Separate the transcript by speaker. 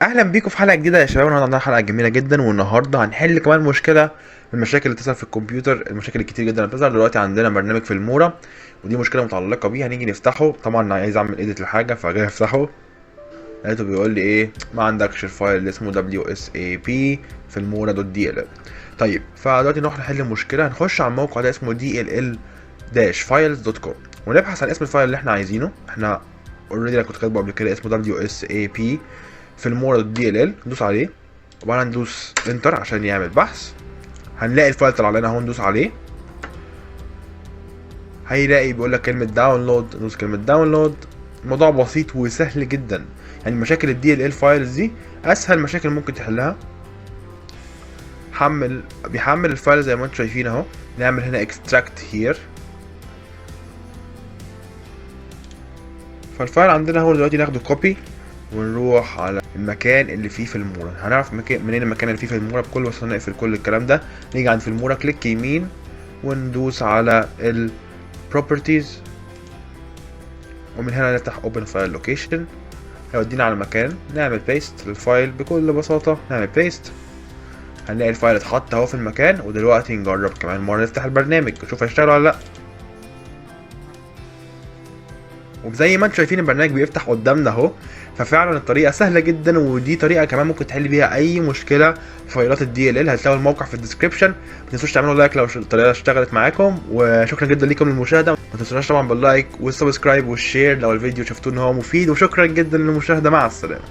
Speaker 1: اهلا بيكم في حلقه جديده يا شباب. النهارده عندنا حلقه جميله جدا، والنهارده هنحل كمان مشكله من المشاكل اللي بتظهر في الكمبيوتر. المشاكل الكتير جدا اللي بتظهر دلوقتي عندنا برنامج في المورا، ودي مشكله متعلقه بيه. هنيجي نفتحه، طبعا انا عايز اعمل ايديت لحاجه فجاي افتحه، لقيته بيقول لي ايه؟ ما عندكش الفايل اللي اسمه WSAP في المورا .dll. طيب فدلوقتي نروح نحل المشكله. هنخش على الموقع ده اسمه dll-files.com ونبحث عن اسم الفايل اللي احنا عايزينه. احنا اوريدي انا كنت كاتبه قبل كده، اسمه WSAP في المورا .dll. ندوس عليه وبعدين ندوس انتر عشان يعمل بحث. هنلاقي الفايل طلع لنا اهو، ندوس عليه هيلاقي بيقول لك كلمه داونلود. ندوس كلمه داونلود. الموضوع بسيط وسهل جدا، يعني مشاكل الدي ال ال فايلز دي اسهل مشاكل ممكن تحلها. بيحمل الفايل زي ما انتم شايفين اهو. نعمل هنا اكستراكت هير، فالفايل عندنا اهو. دلوقتي ناخده كوبي ونروح على المكان اللي فيه في المورا. هنعرف منين المكان اللي فيه في المورا بكل بساطه. نقفل كل الكلام ده، نيجي عند في المورا، كليك يمين وندوس على ال properties، ومن هنا نفتح open file location. هيودينا على المكان، نعمل paste للفايل بكل بساطه. نعمل paste، هنلاقي الفايل اتحط اهو في المكان. ودلوقتي نجرب كمان مره نفتح البرنامج نشوف هيشتغل ولا لا. وزي ما انتم شايفين البرنامج بيفتح قدامنا اهو. ففعلا الطريقه سهله جدا، ودي طريقه كمان ممكن تحل بيها اي مشكله في فايلات الدي ال ال. هتلاقوا الموقع في الديسكربشن. ما تنسوش تعملوا لايك لو الطريقه اشتغلت معاكم، وشكرا جدا ليكم للمشاهده. ما تنسوناش طبعا باللايك والسبسكرايب والشير لو الفيديو شفتوه ان هو مفيد، وشكرا جدا للمشاهده. مع السلامه.